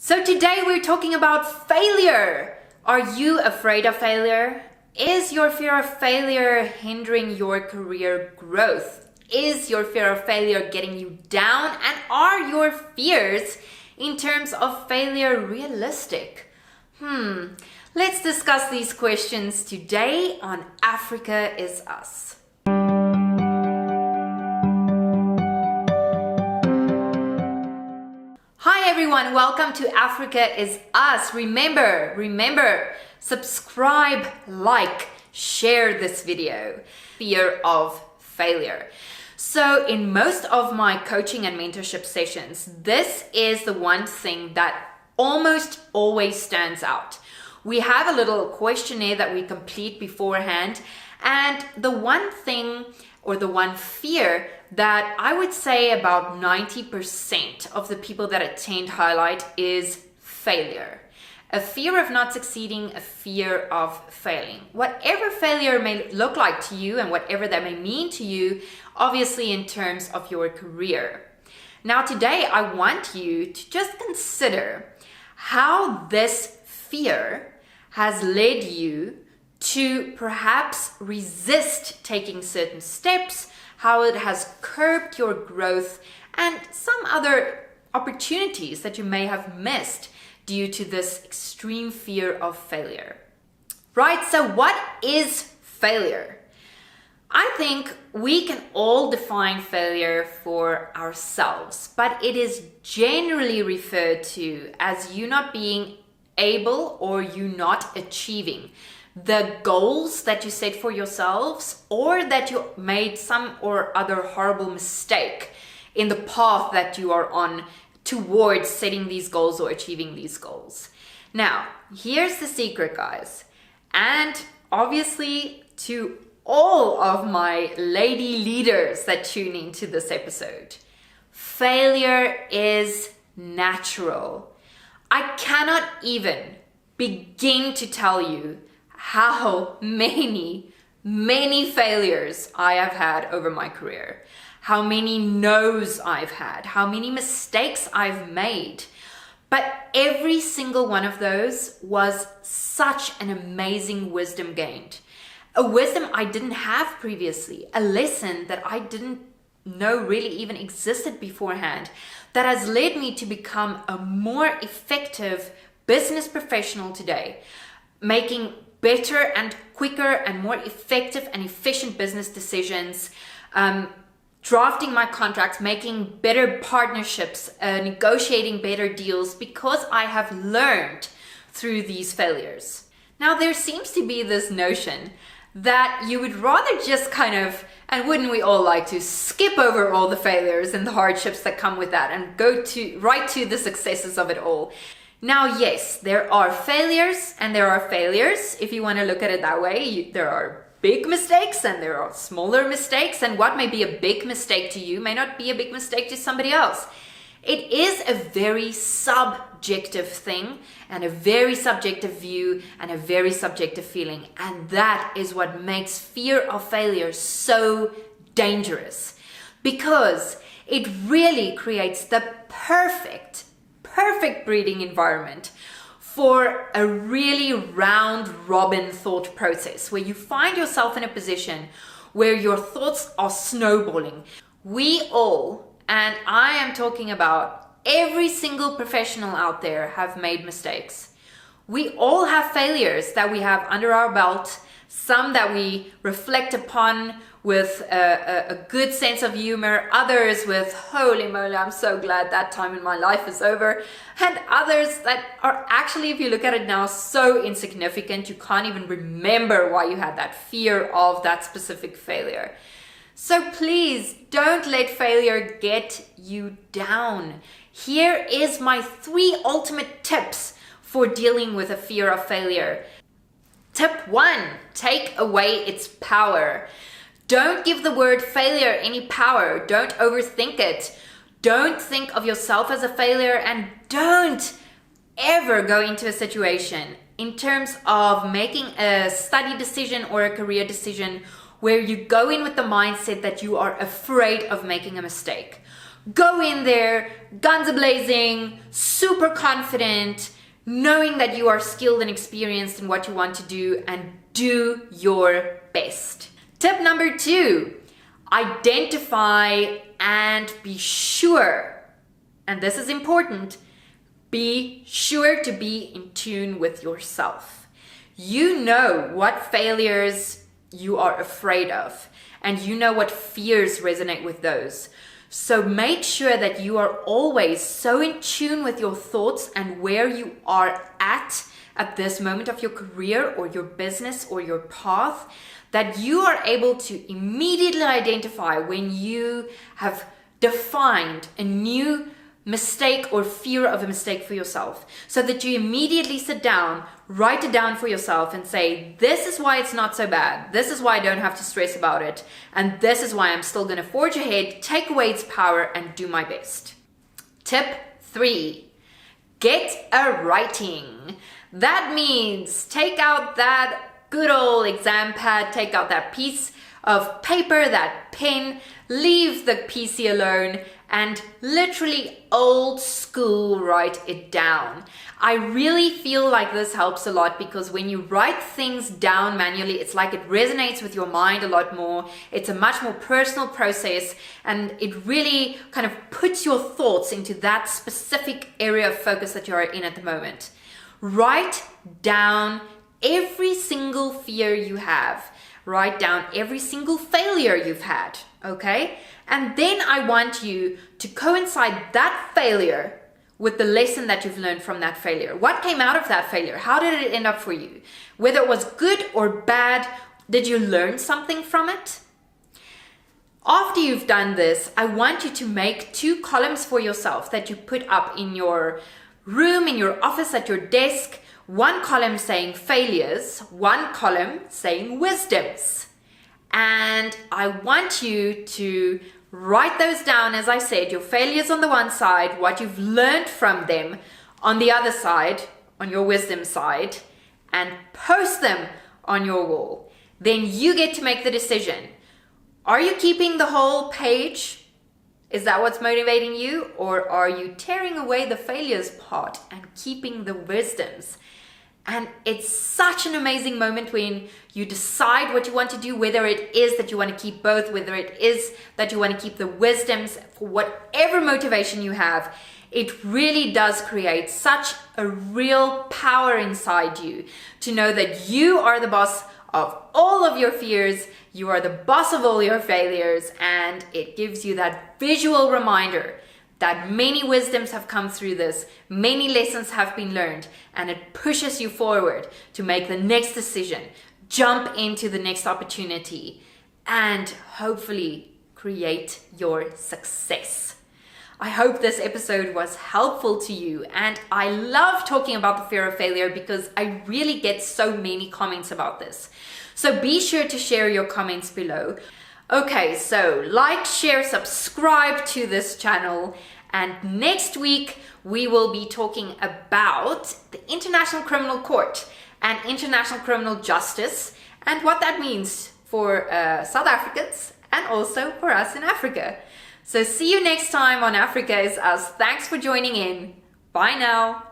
So today we're talking about failure. Are you afraid of failure? Is your fear of failure hindering your career growth? Is your fear of failure getting you down? And are your fears in terms of failure realistic? Let's discuss these questions today on Africa is Us. Hi everyone, welcome to Africa is Us. Remember, subscribe, like, share this video. Fear of failure. So in most of my coaching and mentorship sessions, this is the one thing that almost always stands out. We have a little questionnaire that we complete beforehand, and the one thing or the one fear that I would say about 90% of the people that attend highlight is failure. A fear of not succeeding, a fear of failing. Whatever failure may look like to you and whatever that may mean to you, obviously in terms of your career. Now today I want you to just consider how this fear has led you to perhaps resist taking certain steps, how it has curbed your growth, and some other opportunities that you may have missed due to this extreme fear of failure. Right, so what is failure? I think we can all define failure for ourselves, but it is generally referred to as you not being able or you not achieving the goals that you set for yourselves, or that you made some or other horrible mistake in the path that you are on towards setting these goals or achieving these goals. Now, here's the secret, guys, and obviously to all of my lady leaders that tune into this episode, failure is natural. I cannot even begin to tell you how many failures I have had over my career, how many no's I've had, how many mistakes I've made. But every single one of those was such an amazing wisdom gained. A wisdom I didn't have previously, a lesson that I didn't know really even existed beforehand, that has led me to become a more effective business professional today, making better and quicker and more effective and efficient business decisions, drafting my contracts, making better partnerships, negotiating better deals, because I have learned through these failures. Now, there seems to be this notion that you would rather just kind of, and wouldn't we all like to, skip over all the failures and the hardships that come with that and go right to the successes of it all. Now, yes, there are failures and there are failures. If you want to look at it that way, there are big mistakes and there are smaller mistakes, and what may be a big mistake to you may not be a big mistake to somebody else. It is a very subjective thing and a very subjective view and a very subjective feeling, and that is what makes fear of failure so dangerous, because it really creates the perfect breeding environment for a really round robin thought process where you find yourself in a position where your thoughts are snowballing. We all, and I am talking about every single professional out there, have made mistakes. We all have failures that we have under our belt, some that we reflect upon with a good sense of humor, others with, holy moly, I'm so glad that time in my life is over, and others that are actually, if you look at it now, so insignificant you can't even remember why you had that fear of that specific failure. So please don't let failure get you down. Here is my 3 ultimate tips for dealing with a fear of failure. Tip 1, take away its power. Don't give the word failure any power. Don't overthink it. Don't think of yourself as a failure, and don't ever go into a situation in terms of making a study decision or a career decision where you go in with the mindset that you are afraid of making a mistake. Go in there, guns a-blazing, super confident, knowing that you are skilled and experienced in what you want to do, and do your best. Tip number 2, identify and be sure, and this is important, be sure to be in tune with yourself. You know what failures you are afraid of, and you know what fears resonate with those. So make sure that you are always so in tune with your thoughts and where you are at this moment of your career or your business or your path, that you are able to immediately identify when you have defined a new mistake or fear of a mistake for yourself, so that you immediately sit down, write it down for yourself and say, this is why it's not so bad, this is why I don't have to stress about it, and this is why I'm still going to forge ahead, take away its power, and do my best. Tip 3, get a writing. That means take out that good old exam pad, take out that piece of paper, that pen, leave the PC alone, and literally old school write it down. I really feel like this helps a lot, because when you write things down manually, it's like it resonates with your mind a lot more. It's a much more personal process, and it really kind of puts your thoughts into that specific area of focus that you are in at the moment. Write down every single fear you have. Write down every single failure you've had, okay? And then I want you to coincide that failure with the lesson that you've learned from that failure. What came out of that failure? How did it end up for you? Whether it was good or bad, did you learn something from it? After you've done this, I want you to make 2 columns for yourself that you put up in your room, in your office, at your desk. 1 column saying failures, 1 column saying wisdoms. And I want you to write those down, as I said, your failures on the one side, what you've learned from them on the other side, on your wisdom side, and post them on your wall. Then you get to make the decision. Are you keeping the whole page? Is that what's motivating you? Or are you tearing away the failures part and keeping the wisdoms? And it's such an amazing moment when you decide what you want to do, whether it is that you want to keep both, whether it is that you want to keep the wisdoms, for whatever motivation you have. It really does create such a real power inside you to know that you are the boss of all of your fears, you are the boss of all your failures, and it gives you that visual reminder that many wisdoms have come through this, many lessons have been learned, and it pushes you forward to make the next decision, jump into the next opportunity, and hopefully create your success. I hope this episode was helpful to you, and I love talking about the fear of failure because I really get so many comments about this. So be sure to share your comments below. Okay, so like, share, subscribe to this channel, and next week we will be talking about the International Criminal Court and international criminal justice and what that means for South Africans and also for us in Africa. So see you next time on Africa is Us. Thanks for joining in. Bye now.